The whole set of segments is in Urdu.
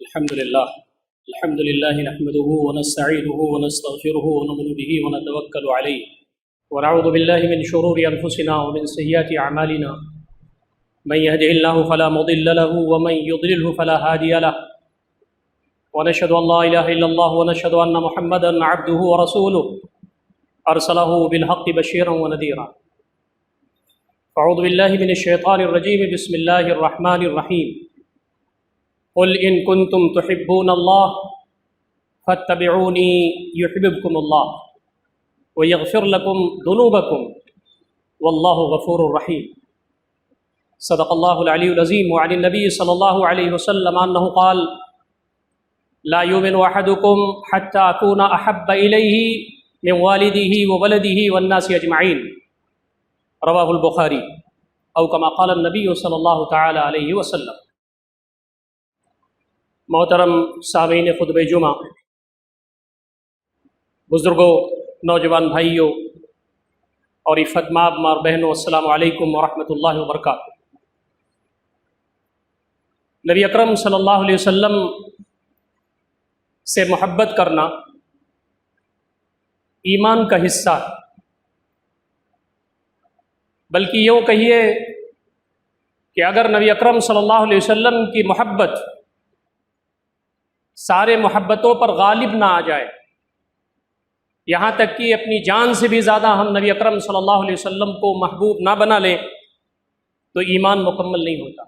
الحمد لله نحمده ونستعينه ونستغفره ونؤمن به ونتوكل عليه ونعوذ بالله من شرور أنفسنا ومن سيئات أعمالنا من يهده الله فلا مضل له ومن يضلله فلا هادي له ونشهد أن لا إله إلا الله ونشهد أن محمدا عبده ورسوله أرسله بالحق بشيرا ونذيرا. أعوذ بالله من الشيطان الرجيم. بسم الله الرحمن الرحيم. قل إن كنتم تحبون الله فاتبعوني يحببكم الله ويغفر لكم ذنوبكم والله غفور رحيم. صدق الله العلي العظيم. وعن النبي صلى الله عليه وسلم أنه قال: لا يؤمن أحدكم حتى أكون أحب إليه من والده وولده والناس أجمعين. رواه البخاری او کما قال النبی صلی اللہ تعالی علیہ وسلم. محترم سامعین خطبہ جمعہ، بزرگوں، نوجوان بھائیوں اور عفت مآب ماں اور بہنوں، السلام علیکم ورحمۃ اللہ وبرکاتہ. نبی اکرم صلی اللہ علیہ وسلم سے محبت کرنا ایمان کا حصہ ہے، بلکہ یوں کہیے کہ اگر نبی اکرم صلی اللہ علیہ وسلم کی محبت سارے محبتوں پر غالب نہ آ جائے، یہاں تک کہ اپنی جان سے بھی زیادہ ہم نبی اکرم صلی اللہ علیہ وسلم کو محبوب نہ بنا لیں، تو ایمان مکمل نہیں ہوتا.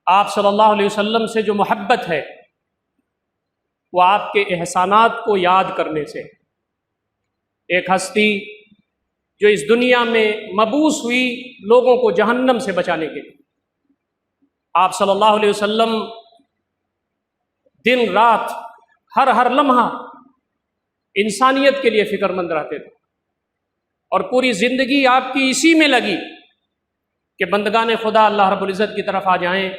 آپ صلی اللہ علیہ وسلم سے جو محبت ہے وہ آپ کے احسانات کو یاد کرنے سے. ایک ہستی جو اس دنیا میں مبعوث ہوئی لوگوں کو جہنم سے بچانے کے لیے، آپ صلی اللہ علیہ وسلم دن رات ہر لمحہ انسانیت کے لیے فکر مند رہتے تھے، اور پوری زندگی آپ کی اسی میں لگی کہ بندگان خدا اللہ رب العزت کی طرف آ جائیں،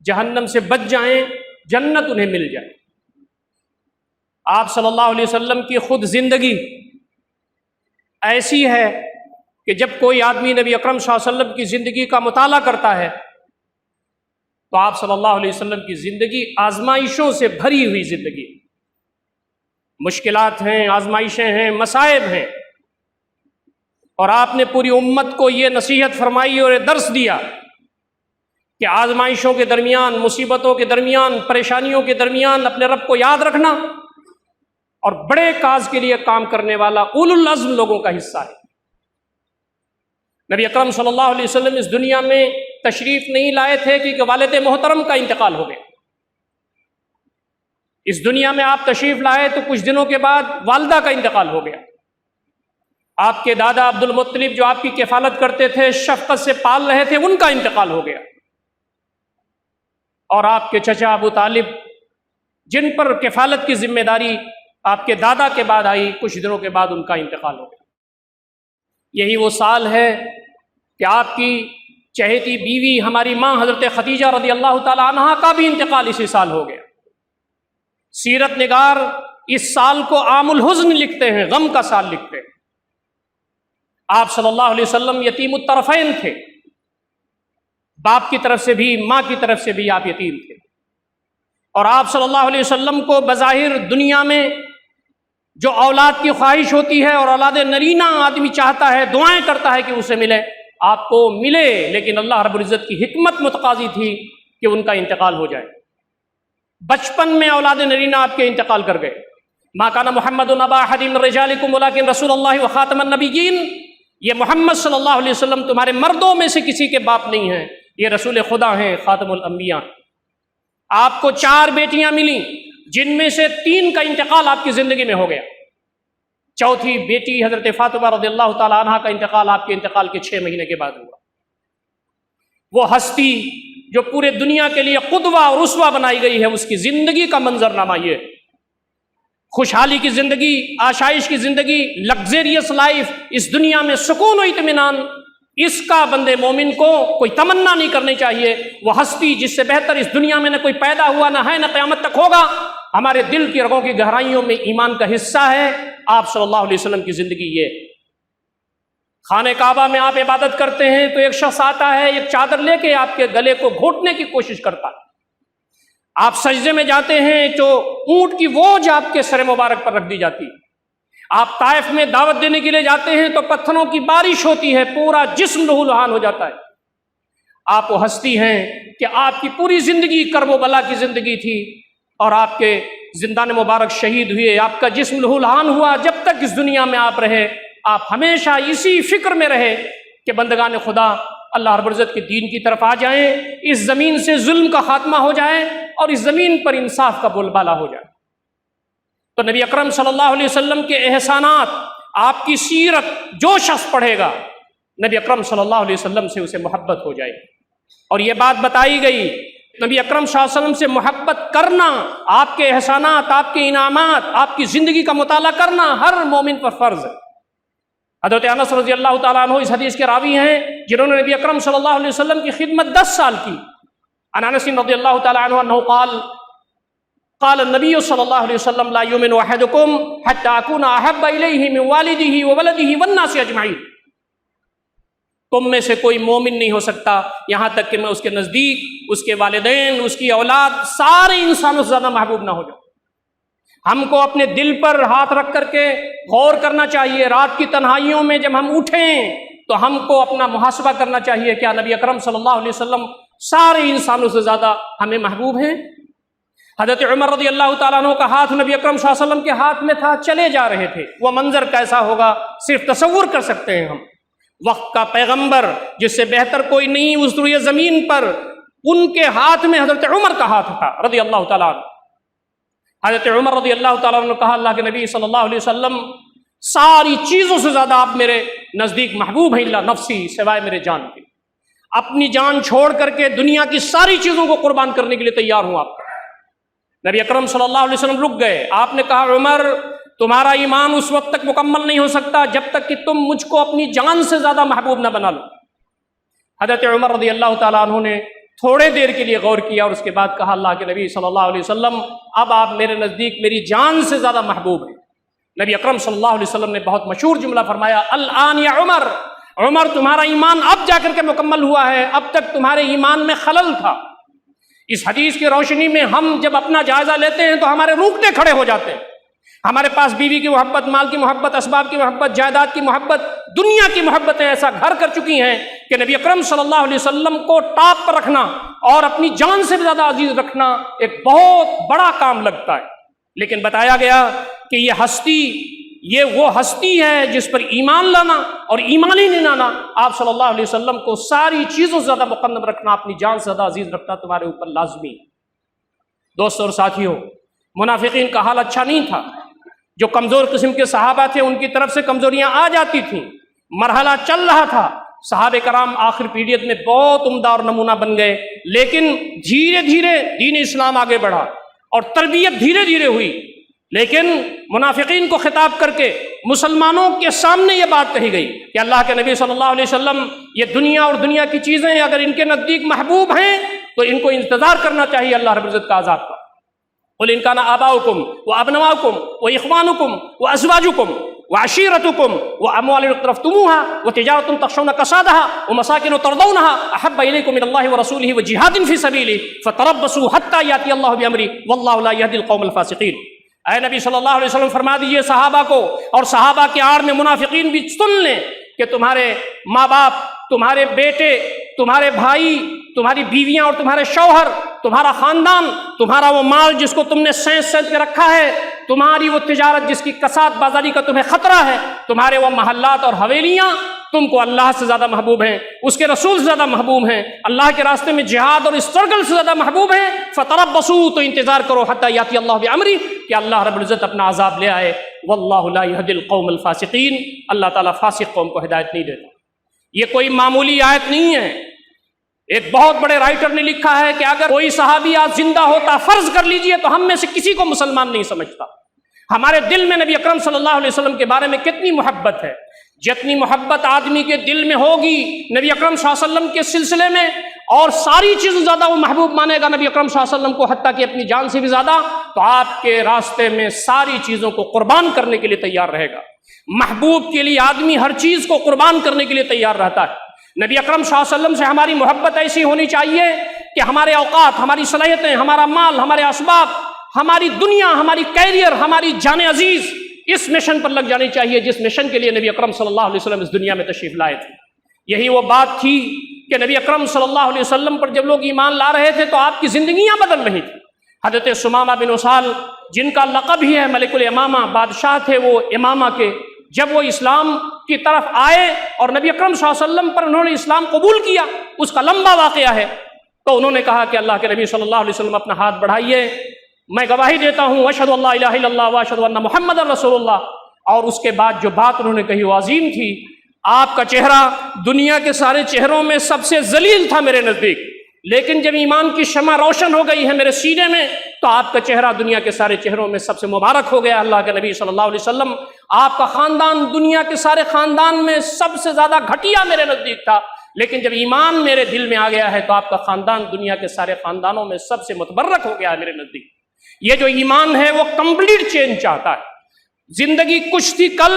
جہنم سے بچ جائیں، جنت انہیں مل جائے. آپ صلی اللہ علیہ وسلم کی خود زندگی ایسی ہے کہ جب کوئی آدمی نبی اکرم صلی اللہ علیہ وسلم کی زندگی کا مطالعہ کرتا ہے تو آپ صلی اللہ علیہ وسلم کی زندگی آزمائشوں سے بھری ہوئی زندگی، مشکلات ہیں، آزمائشیں ہیں، مصائب ہیں، اور آپ نے پوری امت کو یہ نصیحت فرمائی اور یہ درس دیا کہ آزمائشوں کے درمیان، مصیبتوں کے درمیان، پریشانیوں کے درمیان اپنے رب کو یاد رکھنا اور بڑے کاز کے لیے کام کرنے والا اولو العزم لوگوں کا حصہ ہے. نبی اکرم صلی اللہ علیہ وسلم اس دنیا میں تشریف نہیں لائے تھے کہ والد محترم کا انتقال ہو گیا. اس دنیا میں آپ تشریف لائے تو کچھ دنوں کے بعد والدہ کا انتقال ہو گیا. آپ کے دادا عبد المطلب جو آپ کی کفالت کرتے تھے، شفقت سے پال رہے تھے، ان کا انتقال ہو گیا. اور آپ کے چچا ابو طالب جن پر کفالت کی ذمہ داری آپ کے دادا کے بعد آئی، کچھ دنوں کے بعد ان کا انتقال ہو گیا. یہی وہ سال ہے کہ آپ کی چہیتی بیوی ہماری ماں حضرت خدیجہ رضی اللہ تعالی عنہا کا بھی انتقال اسی سال ہو گیا. سیرت نگار اس سال کو عام الحزن لکھتے ہیں، غم کا سال لکھتے ہیں. آپ صلی اللہ علیہ وسلم یتیم الطرفین تھے، باپ کی طرف سے بھی ماں کی طرف سے بھی آپ یتیم تھے. اور آپ صلی اللہ علیہ وسلم کو بظاہر دنیا میں جو اولاد کی خواہش ہوتی ہے اور اولاد نرینہ آدمی چاہتا ہے، دعائیں کرتا ہے کہ اسے ملے، آپ کو ملے، لیکن اللہ رب العزت کی حکمت متقاضی تھی کہ ان کا انتقال ہو جائے. بچپن میں اولاد نرینہ آپ کے انتقال کر گئے. ما کان محمد ابا احد من رجالکم ولکن رسول اللہ وخاتم النبیین. یہ محمد صلی اللہ علیہ وسلم تمہارے مردوں میں سے کسی کے باپ نہیں ہیں، یہ رسول خدا ہیں، خاتم الانبیاء. آپ کو 4 بیٹیاں ملیں جن میں سے 3 کا انتقال آپ کی زندگی میں ہو گیا. چوتھی بیٹی حضرت فاطمہ رضی اللہ تعالی عنہا کا انتقال آپ کے انتقال کے 6 مہینے کے بعد ہوا. وہ ہستی جو پورے دنیا کے لیے قدوہ اور اسوہ بنائی گئی ہے، اس کی زندگی کا منظرنامہ یہ ہے. خوشحالی کی زندگی، آشائش کی زندگی، لگزریس لائف، اس دنیا میں سکون و اطمینان، اس کا بندے مومن کو کوئی تمنا نہیں کرنی چاہیے. وہ ہستی جس سے بہتر اس دنیا میں نہ کوئی پیدا ہوا، نہ ہے، نہ قیامت تک ہوگا. ہمارے دل کی رگوں کی گہرائیوں میں ایمان کا حصہ ہے آپ صلی اللہ علیہ وسلم کی زندگی. یہ خانہ کعبہ میں آپ عبادت کرتے ہیں تو ایک شخص آتا ہے، ایک چادر لے کے آپ کے گلے کو گھونٹنے کی کوشش کرتا ہے. آپ سجدے میں جاتے ہیں تو اونٹ کی ووج آپ کے سر مبارک پر رکھ دی جاتی ہے۔ آپ طائف میں دعوت دینے کے لیے جاتے ہیں تو پتھروں کی بارش ہوتی ہے، پورا جسم لہو لہان ہو جاتا ہے۔ آپ وہ ہستی ہیں کہ آپ کی پوری زندگی کرب و بلا کی زندگی تھی، اور آپ کے زندان مبارک شہید ہوئے، آپ کا جسم لہو لہان ہوا۔ جب تک اس دنیا میں آپ رہے، آپ ہمیشہ اسی فکر میں رہے کہ بندگان خدا اللہ رب العزت کے دین کی طرف آ جائیں، اس زمین سے ظلم کا خاتمہ ہو جائے اور اس زمین پر انصاف کا بول بالا ہو جائے۔ تو نبی اکرم صلی اللہ علیہ وسلم کے احسانات، آپ کی سیرت جو شخص پڑھے گا، نبی اکرم صلی اللہ علیہ وسلم سے اسے محبت ہو جائے گی۔ اور یہ بات بتائی گئی، نبی اکرم صلی اللہ علیہ وسلم سے محبت کرنا، آپ کے احسانات، آپ کے انعامات، آپ کی زندگی کا مطالعہ کرنا ہر مومن پر فرض ہے۔ حضرت انس رضی اللہ تعالیٰ عنہ اس حدیث کے راوی ہیں جنہوں نے نبی اکرم صلی اللہ علیہ وسلم کی خدمت 10 سال کی۔ عن انس رضی اللہ تعالیٰ عنہ انہ قال النبی صلی اللہ علیہ وسلم لا یؤمن احدکم حتی اکون احب الیہ من والدہ وولدہ والناس اجمعین۔ تم میں سے کوئی مومن نہیں ہو سکتا یہاں تک کہ میں اس کے نزدیک، اس کے والدین، اس کی اولاد، سارے انسانوں سے زیادہ محبوب نہ ہو جاؤں۔ ہم کو اپنے دل پر ہاتھ رکھ کر کے غور کرنا چاہیے، رات کی تنہائیوں میں جب ہم اٹھیں تو ہم کو اپنا محاسبہ کرنا چاہیے، کیا نبی اکرم صلی اللہ علیہ وسلم سارے انسانوں سے زیادہ ہمیں محبوب ہیں؟ حضرت عمر رضی اللہ تعالیٰ عنہ کا ہاتھ نبی اکرم صلی اللہ علیہ وسلم کے ہاتھ میں تھا، چلے جا رہے تھے، وہ منظر کیسا ہوگا صرف تصور کر سکتے ہیں ہم۔ وقت کا پیغمبر جس سے بہتر کوئی نہیں اس روئے زمین پر، ان کے ہاتھ میں حضرت عمر کا ہاتھ تھا رضی اللہ تعالیٰ عنہ۔ حضرت عمر رضی اللہ تعالیٰ عنہ نے کہا اللہ کے نبی صلی اللہ علیہ وسلم ساری چیزوں سے زیادہ آپ میرے نزدیک محبوب ہیں، اللہ نفسی، سوائے میرے جان کے۔ اپنی جان چھوڑ کر کے دنیا کی ساری چیزوں کو قربان کرنے کے لیے تیار ہوں آپ۔ نبی اکرم صلی اللہ علیہ وسلم رک گئے، آپ نے کہا عمر تمہارا ایمان اس وقت تک مکمل نہیں ہو سکتا جب تک کہ تم مجھ کو اپنی جان سے زیادہ محبوب نہ بنا لو۔ حضرت عمر رضی اللہ تعالیٰ عنہ نے تھوڑے دیر کے لیے غور کیا اور اس کے بعد کہا اللہ کے نبی صلی اللہ علیہ وسلم اب آپ میرے نزدیک میری جان سے زیادہ محبوب ہیں۔ نبی اکرم صلی اللہ علیہ وسلم نے بہت مشہور جملہ فرمایا، الآن یا عمر، عمر تمہارا ایمان اب جا کر کے مکمل ہوا ہے، اب تک تمہارے ایمان میں خلل تھا۔ اس حدیث کی روشنی میں ہم جب اپنا جائزہ لیتے ہیں تو ہمارے رونگٹے کھڑے ہو جاتے ہیں۔ ہمارے پاس بیوی کی محبت، مال کی محبت، اسباب کی محبت، جائیداد کی محبت، دنیا کی محبتیں ایسا گھر کر چکی ہیں کہ نبی اکرم صلی اللہ علیہ وسلم کو ٹاپ پر رکھنا اور اپنی جان سے بھی زیادہ عزیز رکھنا ایک بہت بڑا کام لگتا ہے۔ لیکن بتایا گیا کہ یہ ہستی، یہ وہ ہستی ہے جس پر ایمان لانا اور ایمان ہی نہیں لانا، آپ صلی اللہ علیہ وسلم کو ساری چیزوں سے زیادہ مقدم رکھنا، اپنی جان سے زیادہ عزیز رکھنا تمہارے اوپر لازمی۔ دوستو اور ساتھیوں، منافقین کا حال اچھا نہیں تھا۔ جو کمزور قسم کے صحابہ تھے ان کی طرف سے کمزوریاں آ جاتی تھیں، مرحلہ چل رہا تھا۔ صحابہ کرام آخر پیریڈ میں بہت عمدہ اور نمونہ بن گئے، لیکن دھیرے دھیرے دین اسلام آگے بڑھا اور تربیت دھیرے دھیرے ہوئی۔ لیکن منافقین کو خطاب کر کے مسلمانوں کے سامنے یہ بات کہی گئی کہ اللہ کے نبی صلی اللہ علیہ وسلم یہ دنیا اور دنیا کی چیزیں اگر ان کے نزدیک محبوب ہیں تو ان کو انتظار کرنا چاہیے اللہ رب العزت کا عذاب کا۔ قل ان كان آباؤكم وابناؤكم واخوانكم وازواجكم وعشيرتكم واموال اقترفتموها وتجاره تخشون كسادها ومساكن ترضونها احب اليكم من الله ورسوله وجهاد في سبيله فتربصوا حتى ياتي الله بامره والله لا يهدي القوم الفاسقين۔ اے نبی صلی اللہ علیہ وسلم فرما دیجئے صحابہ کو، اور صحابہ کے آڑ میں منافقین بھی سن لیں کہ تمہارے ماں باپ، تمہارے بیٹے، تمہارے بھائی، تمہاری بیویاں اور تمہارے شوہر، تمہارا خاندان، تمہارا وہ مال جس کو تم نے سینچ کے رکھا ہے، تمہاری وہ تجارت جس کی کساد بازاری کا تمہیں خطرہ ہے، تمہارے وہ محلات اور حویلیاں تم کو اللہ سے زیادہ محبوب ہیں، اس کے رسول سے زیادہ محبوب ہیں، اللہ کے راستے میں جہاد اور اسٹرگل سے زیادہ محبوب ہیں۔ فتربصوا، تو انتظار کرو، حتی یاتی اللہ بامری، کہ اللہ رب العزت اپنا عذاب لے آئے۔ واللہ لا یہدی القوم الفاسقین، اللہ تعالیٰ فاسق قوم کو ہدایت نہیں دیتا۔ یہ کوئی معمولی آیت نہیں ہے۔ ایک بہت بڑے رائٹر نے لکھا ہے کہ اگر کوئی صحابی آج زندہ ہوتا، فرض کر لیجئے، تو ہم میں سے کسی کو مسلمان نہیں سمجھتا۔ ہمارے دل میں نبی اکرم صلی اللہ علیہ وسلم کے بارے میں کتنی محبت ہے، جتنی محبت آدمی کے دل میں ہوگی نبی اکرم صلی اللہ علیہ وسلم کے سلسلے میں، اور ساری چیزوں زیادہ وہ محبوب مانے گا نبی اکرم صلی اللہ علیہ وسلم کو، حتیٰ کہ اپنی جان سے بھی زیادہ، تو آپ کے راستے میں ساری چیزوں کو قربان کرنے کے لیے تیار رہے گا۔ محبوب کے لیے آدمی ہر چیز کو قربان کرنے کے لیے تیار رہتا ہے۔ نبی اکرم صلی اللہ علیہ وسلم سے ہماری محبت ایسی ہونی چاہیے کہ ہمارے اوقات، ہماری صلاحیتیں، ہمارا مال، ہمارے اسباب، ہماری دنیا، ہماری کیریئر، ہماری جان عزیز اس مشن پر لگ جانی چاہیے جس مشن کے لیے نبی اکرم صلی اللہ علیہ وسلم اس دنیا میں تشریف لائے تھے۔ یہی وہ بات تھی کہ نبی اکرم صلی اللہ علیہ وسلم پر جب لوگ ایمان لا رہے تھے تو آپ کی زندگیاں بدل رہی تھیں۔ حضرت ثمامہ بن اسال، جن کا لقب ہی ہے ملک الامامہ، بادشاہ تھے وہ امامہ کے، جب وہ اسلام کی طرف آئے اور نبی اکرم صلی اللہ علیہ وسلم پر انہوں نے اسلام قبول کیا، اس کا لمبا واقعہ ہے، تو انہوں نے کہا کہ اللہ کے نبی صلی اللہ علیہ وسلم اپنا ہاتھ بڑھائیے، میں گواہی دیتا ہوں اشہد ان لا الہ الا اللہ واشہد ان محمد رسول اللہ۔ اور اس کے بعد جو بات انہوں نے کہی وہ عظیم تھی۔ آپ کا چہرہ دنیا کے سارے چہروں میں سب سے ذلیل تھا میرے نزدیک، لیکن جب ایمان کی شمع روشن ہو گئی ہے میرے سینے میں تو آپ کا چہرہ دنیا کے سارے چہروں میں سب سے مبارک ہو گیا۔ اللہ کے نبی صلی اللہ علیہ وسلم، آپ کا خاندان دنیا کے سارے خاندان میں سب سے زیادہ گھٹیا میرے نزدیک تھا، لیکن جب ایمان میرے دل میں آ گیا ہے تو آپ کا خاندان دنیا کے سارے خاندانوں میں سب سے متبرک ہو گیا ہے میرے نزدیک۔ یہ جو ایمان ہے وہ کمپلیٹ چینج چاہتا ہے۔ زندگی کچھ تھی کل،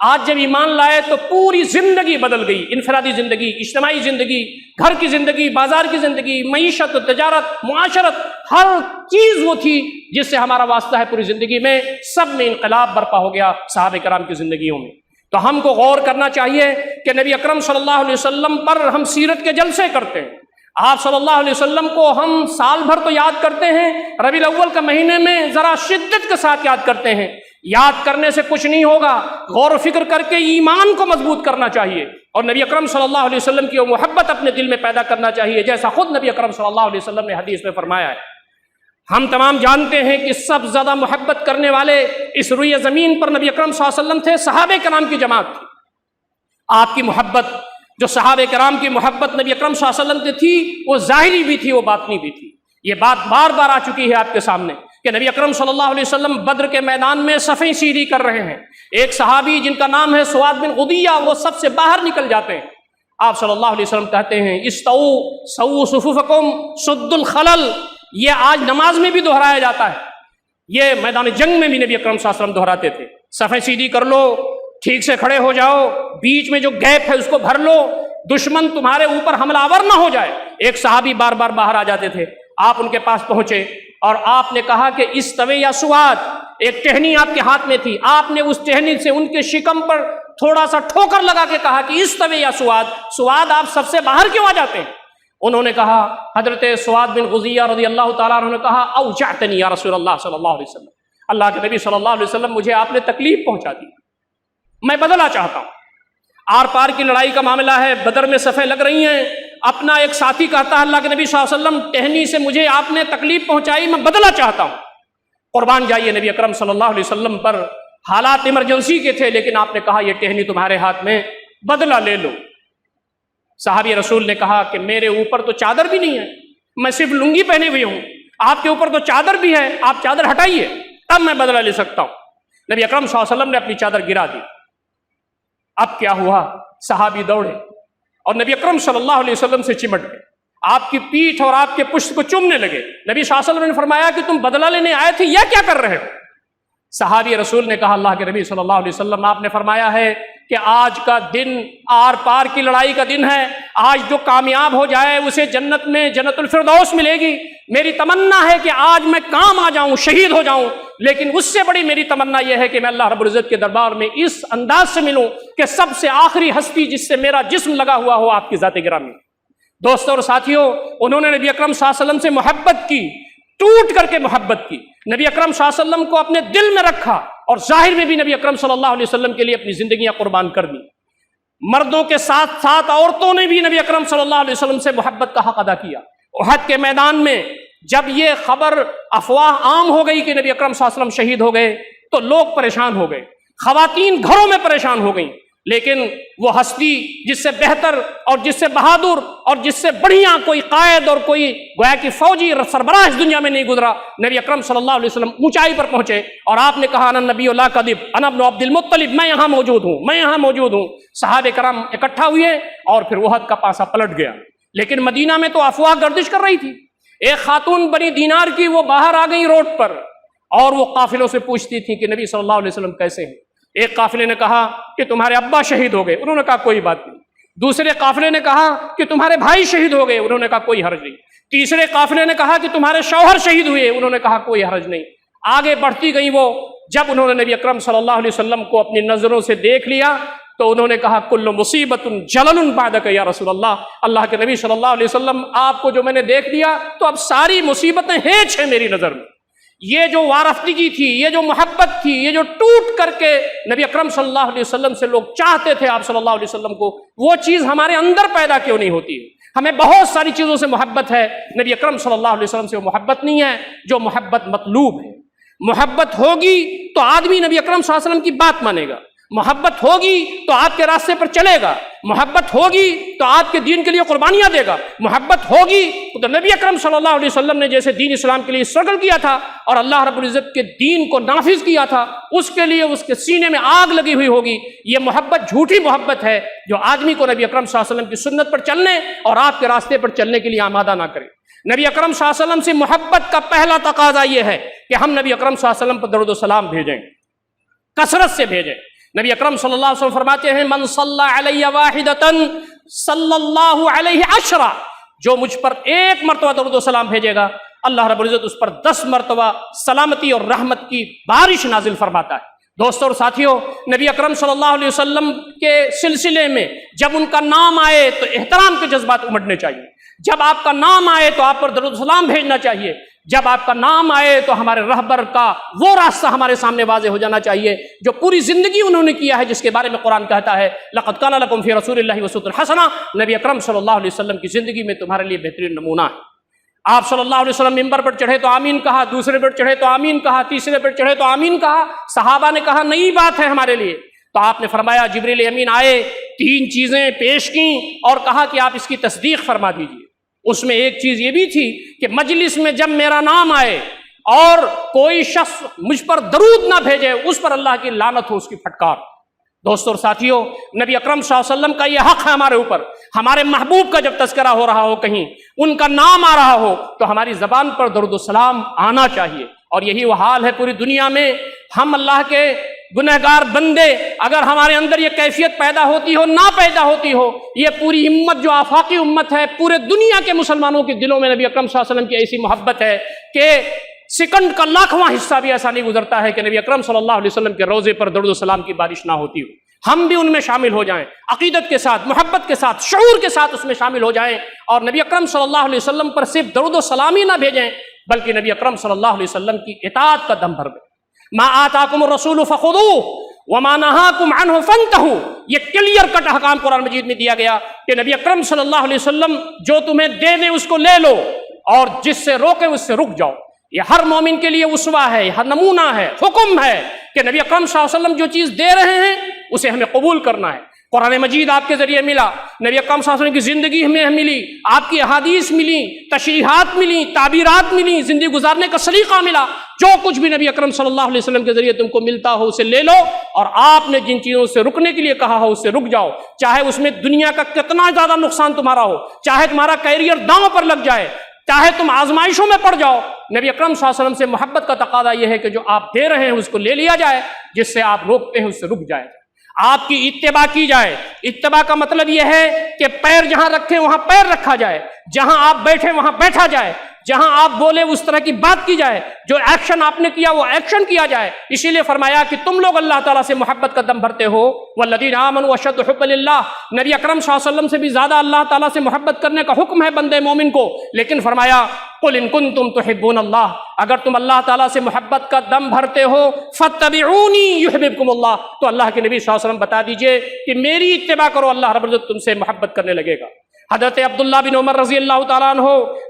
آج جب ایمان لائے تو پوری زندگی بدل گئی، انفرادی زندگی، اجتماعی زندگی، گھر کی زندگی، بازار کی زندگی، معیشت، تجارت، معاشرت، ہر چیز وہ تھی جس سے ہمارا واسطہ ہے پوری زندگی میں، سب میں انقلاب برپا ہو گیا صحابہ کرام کی زندگیوں میں۔ تو ہم کو غور کرنا چاہیے کہ نبی اکرم صلی اللہ علیہ وسلم پر ہم سیرت کے جلسے کرتے ہیں، آپ صلی اللہ علیہ وسلم کو ہم سال بھر تو یاد کرتے ہیں، ربیع الاول کے مہینے میں ذرا شدت کے ساتھ یاد کرتے ہیں۔ یاد کرنے سے کچھ نہیں ہوگا، غور و فکر کر کے ایمان کو مضبوط کرنا چاہیے اور نبی اکرم صلی اللہ علیہ وسلم کی وہ محبت اپنے دل میں پیدا کرنا چاہیے جیسا خود نبی اکرم صلی اللہ علیہ وسلم نے حدیث میں فرمایا ہے۔ ہم تمام جانتے ہیں کہ سب سے زیادہ محبت کرنے والے اس روئے زمین پر نبی اکرم صلی اللہ علیہ وسلم تھے، صحابہ کرام کی جماعت تھی۔ آپ کی محبت، جو صحابہ کرام کی محبت نبی اکرم صلی اللہ علیہ وسلم سے تھی، وہ ظاہری بھی تھی، وہ باطنی بھی تھی۔ یہ بات بار بار آ چکی ہے آپ کے سامنے کہ نبی اکرم صلی اللہ علیہ وسلم بدر کے میدان میں صفیں سیدھی کر رہے ہیں، ایک صحابی جن کا نام ہے سواد بن غدیہ، وہ سب سے باہر نکل جاتے ہیں۔ آپ صلی اللہ علیہ وسلم کہتے ہیں استووا سووا صفوفکم سدوا الخلل، یہ آج نماز میں بھی دہرایا جاتا ہے، یہ میدان جنگ میں بھی نبی اکرم صلی اللہ علیہ وسلم دہراتے تھے۔ صفیں سیدھی کر لو، ٹھیک سے کھڑے ہو جاؤ، بیچ میں جو گیپ ہے اس کو بھر لو، دشمن تمہارے اوپر حملہ آور نہ ہو جائے۔ ایک صحابی بار بار باہر آ جاتے تھے، آپ ان کے پاس پہنچے اور آپ نے کہا کہ استوی یا سواد، ایک ٹہنی آپ کے ہاتھ میں تھی، آپ نے اس ٹہنی سے ان کے شکم پر تھوڑا سا ٹھوکر لگا کے کہا کہ استوی یا سواد، سواد آپ سب سے باہر کیوں آ جاتے ہیں؟ انہوں نے کہا، حضرت سواد بن غزیہ رضی اللہ تعالیٰ عنہ نے کہا اوجعتنی یا رسول اللہ صلی اللہ علیہ وسلم، اللہ کے نبی صلی اللہ علیہ وسلم مجھے آپ نے تکلیف پہنچا دی، میں بدلنا چاہتا ہوں۔ آر پار کی لڑائی کا معاملہ ہے، بدر میں صفیں لگ رہی ہیں، اپنا ایک ساتھی کہتا ہے اللہ کے نبی صلی اللہ علیہ وسلم ٹہنی سے مجھے آپ نے تکلیف پہنچائی، میں بدلنا چاہتا ہوں۔ قربان جائیے نبی اکرم صلی اللہ علیہ وسلم پر حالات ایمرجنسی کے تھے، لیکن آپ نے کہا یہ ٹہنی تمہارے ہاتھ میں، بدلہ لے لو۔ صحابی رسول نے کہا کہ میرے اوپر تو چادر بھی نہیں ہے، میں صرف لنگی پہنے ہوئی ہوں، آپ کے اوپر تو چادر بھی ہے، آپ چادر ہٹائیے تب میں بدلہ لے سکتا ہوں۔ نبی اکرم صلی اللہ علیہ وسلم نے اپنی چادر گرا دی۔ اب کیا ہوا؟ صحابی دوڑے اور نبی اکرم صلی اللہ علیہ وسلم سے چمٹ گئے، آپ کی پیٹھ اور آپ کے پشت کو چومنے لگے۔ نبی صلی اللہ علیہ وسلم نے فرمایا کہ تم بدلہ لینے آئے تھے یا کیا کر رہے ہو؟ صحابی رسول نے کہا اللہ کے نبی صلی اللہ علیہ وسلم آپ نے فرمایا ہے کہ آج کا دن آر پار کی لڑائی کا دن ہے، آج جو کامیاب ہو جائے اسے جنت میں جنت الفردوس ملے گی۔ میری تمنا ہے کہ آج میں کام آ جاؤں، شہید ہو جاؤں، لیکن اس سے بڑی میری تمنا یہ ہے کہ میں اللہ رب العزت کے دربار میں اس انداز سے ملوں کہ سب سے آخری ہستی جس سے میرا جسم لگا ہوا ہو آپ کی ذات گرامی۔ دوستوں اور ساتھیوں، انہوں نے نبی اکرم صلی اللہ علیہ وسلم سے محبت کی، ٹوٹ کر کے محبت کی، نبی اکرم صلی اللہ علیہ وسلم کو اپنے دل میں رکھا اور ظاہر میں بھی نبی اکرم صلی اللہ علیہ وسلم کے لیے اپنی زندگیاں قربان کر دی۔ مردوں کے ساتھ ساتھ عورتوں نے بھی نبی اکرم صلی اللہ علیہ وسلم سے محبت کا حق ادا کیا۔ احد کے میدان میں جب یہ خبر افواہ عام ہو گئی کہ نبی اکرم صلی اللہ علیہ وسلم شہید ہو گئے تو لوگ پریشان ہو گئے، خواتین گھروں میں پریشان ہو گئیں، لیکن وہ ہستی جس سے بہتر اور جس سے بہادر اور جس سے بڑھیا کوئی قائد اور کوئی گویا کہ فوجی سربراہ اس دنیا میں نہیں گزرا۔ نبی اکرم صلی اللہ علیہ وسلم اونچائی پر پہنچے اور آپ نے کہا انا نبی لا کذب انا ابن عبد المطلب، میں یہاں موجود ہوں، میں یہاں موجود ہوں۔ صحابہ کرام اکٹھا ہوئے اور پھر احد کا پاسا پلٹ گیا، لیکن مدینہ میں تو افواہ گردش کر رہی تھی۔ ایک خاتون بنی دینار کی، وہ باہر آ گئی روڈ پر اور وہ قافلوں سے پوچھتی تھی کہ نبی صلی اللہ علیہ وسلم کیسے ہیں؟ ایک قافلے نے کہا کہ تمہارے ابا شہید ہو گئے، انہوں نے کہا کوئی بات نہیں۔ دوسرے قافلے نے کہا کہ تمہارے بھائی شہید ہو گئے، انہوں نے کہا کوئی حرج نہیں۔ تیسرے قافلے نے کہا کہ تمہارے شوہر شہید ہوئے، انہوں نے کہا کوئی حرج نہیں۔ آگے بڑھتی گئی وہ، جب انہوں نے نبی اکرم صلی اللہ علیہ وسلم کو اپنی نظروں سے دیکھ لیا تو انہوں نے کہا کل مصیبت جلل بعدک یا رسول اللہ، اللہ کے نبی صلی اللہ علیہ وسلم آپ کو جو میں نے دیکھ لیا تو اب ساری مصیبتیں ہیچ ہیں میری نظر میں۔ یہ جو وارفتگی تھی، یہ جو محبت تھی، یہ جو ٹوٹ کر کے نبی اکرم صلی اللہ علیہ وسلم سے لوگ چاہتے تھے آپ صلی اللہ علیہ وسلم کو، وہ چیز ہمارے اندر پیدا کیوں نہیں ہوتی ہے؟ ہمیں بہت ساری چیزوں سے محبت ہے، نبی اکرم صلی اللہ علیہ وسلم سے وہ محبت نہیں ہے جو محبت مطلوب ہے۔ محبت ہوگی تو آدمی نبی اکرم صلی اللہ علیہ وسلم کی بات مانے گا، محبت ہوگی تو آپ کے راستے پر چلے گا، محبت ہوگی تو آپ کے دین کے لیے قربانیاں دے گا، محبت ہوگی تو نبی اکرم صلی اللہ علیہ وسلم نے جیسے دین اسلام کے لیے اسٹرگل کیا تھا اور اللہ رب العزت کے دین کو نافذ کیا تھا، اس کے لیے اس کے سینے میں آگ لگی ہوئی ہوگی۔ یہ محبت جھوٹی محبت ہے جو آدمی کو نبی اکرم صلی اللہ علیہ وسلم کی سنت پر چلنے اور آپ کے راستے پر چلنے کے لیے آمادہ نہ کرے۔ نبی اکرم صلی اللہ علیہ وسلم سے محبت کا پہلا تقاضا یہ ہے کہ ہم نبی اکرم صلی اللہ علیہ وسلم پر درود و سلام بھیجیں، کثرت سے بھیجیں۔ نبی اکرم صلی اللہ علیہ وسلم فرماتے ہیں من صلی علی واحدۃ صلی اللہ علیہ عشرہ، جو مجھ پر ایک مرتبہ درود و سلام بھیجے گا اللہ رب العزت اس پر 10 مرتبہ سلامتی اور رحمت کی بارش نازل فرماتا ہے۔ دوستوں اور ساتھیوں، نبی اکرم صلی اللہ علیہ وسلم کے سلسلے میں جب ان کا نام آئے تو احترام کے جذبات امڑنے چاہیے، جب آپ کا نام آئے تو آپ پر درود و سلام بھیجنا چاہیے، جب آپ کا نام آئے تو ہمارے رہبر کا وہ راستہ ہمارے سامنے واضح ہو جانا چاہیے جو پوری زندگی انہوں نے کیا ہے، جس کے بارے میں قرآن کہتا ہے لقد کان لکم فی رسول اللہ اسوۃ حسنہ، نبی اکرم صلی اللہ علیہ وسلم کی زندگی میں تمہارے لیے بہترین نمونہ ہے۔ آپ صلی اللہ علیہ وسلم ممبر پر چڑھے تو آمین کہا، دوسرے پر چڑھے تو آمین کہا، تیسرے پر چڑھے تو آمین کہا۔ صحابہ نے کہا نئی بات ہے ہمارے لیے، تو آپ نے فرمایا جبریل امین آئے، 3 چیزیں پیش کیں اور کہا کہ آپ اس کی تصدیق فرما دیجیے۔ اس میں ایک چیز یہ بھی تھی کہ مجلس میں جب میرا نام آئے اور کوئی شخص مجھ پر درود نہ بھیجے اس پر اللہ کی لعنت ہو، اس کی پھٹکار۔ دوستوں اور ساتھیوں، نبی اکرم صلی اللہ علیہ وسلم کا یہ حق ہے ہمارے اوپر، ہمارے محبوب کا جب تذکرہ ہو رہا ہو، کہیں ان کا نام آ رہا ہو تو ہماری زبان پر درود و سلام آنا چاہیے۔ اور یہی وہ حال ہے پوری دنیا میں، ہم اللہ کے گنہگار بندے، اگر ہمارے اندر یہ کیفیت پیدا ہوتی ہو نہ پیدا ہوتی ہو، یہ پوری امت جو آفاقی امت ہے، پورے دنیا کے مسلمانوں کے دلوں میں نبی اکرم صلی اللہ علیہ وسلم کی ایسی محبت ہے کہ سیکنڈ کا 1,00,000واں حصہ بھی ایسا نہیں گزرتا ہے کہ نبی اکرم صلی اللہ علیہ وسلم کے روضے پر درود و سلام کی بارش نہ ہوتی ہو۔ ہم بھی ان میں شامل ہو جائیں، عقیدت کے ساتھ، محبت کے ساتھ، شعور کے ساتھ اس میں شامل ہو جائیں، اور نبی اکرم صلی اللہ علیہ وسلم پر صرف درود و سلام ہی نہ بھیجیں بلکہ نبی اکرم صلی اللہ علیہ وسلم کی اطاعت کا دم بھر دیں۔ ما آتاکم الرسول فخذوہ وما نہاکم عنہ فانتہوا، یہ کلیئر کٹ احکام قرآن مجید میں دیا گیا کہ نبی اکرم صلی اللہ علیہ وسلم جو تمہیں دے دیں اس کو لے لو اور جس سے روکے اس سے رک جاؤ۔ یہ ہر مومن کے لیے اسوہ ہے، ہر نمونہ ہے، حکم ہے کہ نبی اکرم صلی اللہ علیہ وسلم جو چیز دے رہے ہیں اسے ہمیں قبول کرنا ہے۔ قرآن مجید آپ کے ذریعے ملا، نبی اکرم صلی اللہ علیہ وسلم کی زندگی ہمیں ملی، آپ کی احادیث ملی، تشریحات ملی، تعبیرات ملی، زندگی گزارنے کا سلیقہ ملا۔ جو کچھ بھی نبی اکرم صلی اللہ علیہ وسلم کے ذریعے تم کو ملتا ہو اسے لے لو، اور آپ نے جن چیزوں سے رکنے کے لیے کہا ہو اس سے رک جاؤ، چاہے اس میں دنیا کا کتنا زیادہ نقصان تمہارا ہو، چاہے تمہارا کیریئر داؤں پر لگ جائے، چاہے تم آزمائشوں میں پڑ جاؤ، نبی اکرم صلی اللہ علیہ وسلم سے محبت کا تقاضا یہ ہے کہ جو آپ دے رہے ہیں اس کو لے لیا جائے، جس سے آپ روکتے ہیں اس سے رک جائے، آپ کی اتباع کی جائے۔ اتباع کا مطلب یہ ہے کہ پیر جہاں رکھیں وہاں پیر رکھا جائے، جہاں آپ بیٹھے وہاں بیٹھا جائے، جہاں آپ بولے اس طرح کی بات کی جائے، جو ایکشن آپ نے کیا وہ ایکشن کیا جائے۔ اسی لیے فرمایا کہ تم لوگ اللہ تعالیٰ سے محبت کا دم بھرتے ہو، والذین آمنوا اشد حبا للہ، نبی اکرم صلی اللہ علیہ وسلم سے بھی زیادہ اللہ تعالیٰ سے محبت کرنے کا حکم ہے بندے مومن کو۔ لیکن فرمایا قل ان کنتم تحبون اللہ، اگر تم اللہ تعالیٰ سے محبت کا دم بھرتے ہو فاتبعونی یحببکم اللہ، تو اللہ کے نبی صلی اللہ علیہ وسلم بتا دیجئے کہ میری اتباع کرو، اللہ رب العزت تم سے محبت کرنے لگے گا۔ حضرت عبداللہ بن عمر رضی اللہ تعالیٰ عنہ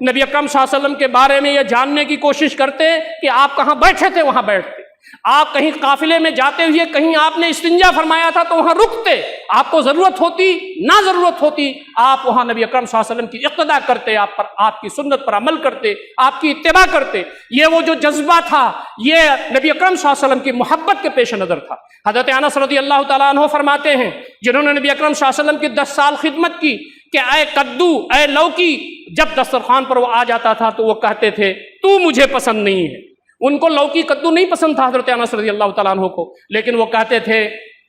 نبی اکرم صلی اللہ علیہ وسلم کے بارے میں یہ جاننے کی کوشش کرتے کہ آپ کہاں بیٹھے تھے وہاں بیٹھتے، آپ کہیں قافلے میں جاتے ہوئے کہیں آپ نے استنجا فرمایا تھا تو وہاں رکتے، آپ کو ضرورت ہوتی نہ ضرورت ہوتی آپ وہاں نبی اکرم صلی اللہ علیہ وسلم کی اقتداء کرتے، آپ کی سنت پر عمل کرتے، آپ کی اتباع کرتے۔ یہ وہ جو جذبہ تھا یہ نبی اکرم صلی اللہ علیہ وسلم کی محبت کے پیش نظر تھا۔ حضرت انس رضی اللہ تعالیٰ عنہ فرماتے ہیں جنہوں نے نبی اکرم صلی اللہ علیہ وسلم کی 10 سال خدمت کی کہ اے کدو اے لوکی، جب دسترخوان پر وہ آ جاتا تھا تو وہ کہتے تھے تو مجھے پسند نہیں ہے۔ ان کو لوکی کدو نہیں پسند تھا حضرت انس رضی اللہ تعالیٰ عنہ کو، لیکن وہ کہتے تھے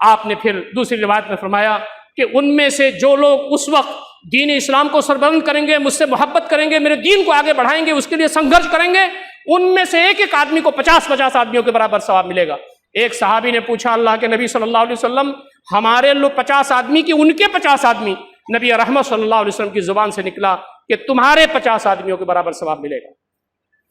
آپ نے پھر دوسری روایت میں فرمایا کہ ان میں سے جو لوگ اس وقت دین اسلام کو سربلند کریں گے، مجھ سے محبت کریں گے، میرے دین کو آگے بڑھائیں گے، اس کے لیے سنگھرش کریں گے، ان میں سے ایک ایک آدمی کو 50 آدمیوں کے برابر ثواب ملے گا۔ ایک صحابی نے پوچھا اللہ کے نبی صلی اللہ علیہ وسلم، ہمارے لوگ 50 آدمی کی ان کے 50 آدمی؟ نبی رحمت صلی اللہ علیہ وسلم کی زبان سے نکلا کہ تمہارے 50 آدمیوں کے برابر ثواب ملے گا۔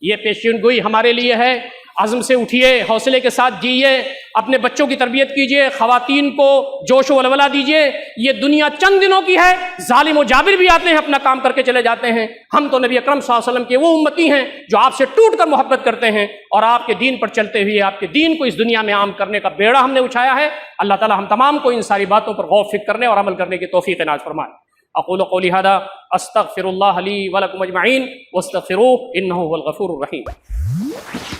یہ پیشین گوئی ہمارے لیے ہے۔ عزم سے اٹھیے، حوصلے کے ساتھ جیے، اپنے بچوں کی تربیت کیجیے، خواتین کو جوش و ولولہ دیجیے۔ یہ دنیا چند دنوں کی ہے، ظالم و جابر بھی آتے ہیں، اپنا کام کر کے چلے جاتے ہیں۔ ہم تو نبی اکرم صلی اللہ علیہ وسلم کے وہ امتی ہیں جو آپ سے ٹوٹ کر محبت کرتے ہیں، اور آپ کے دین پر چلتے ہوئے آپ کے دین کو اس دنیا میں عام کرنے کا بیڑا ہم نے اٹھایا ہے۔ اللہ تعالی ہم تمام کو ان ساری باتوں پر غور و فکر کرنے اور عمل کرنے کی توفیق عنایت فرمائے۔ اقول قولی ھذا استغفر اللہ لی ولکم اجمعین واستغفروہ انہ هو الغفور الرحیم۔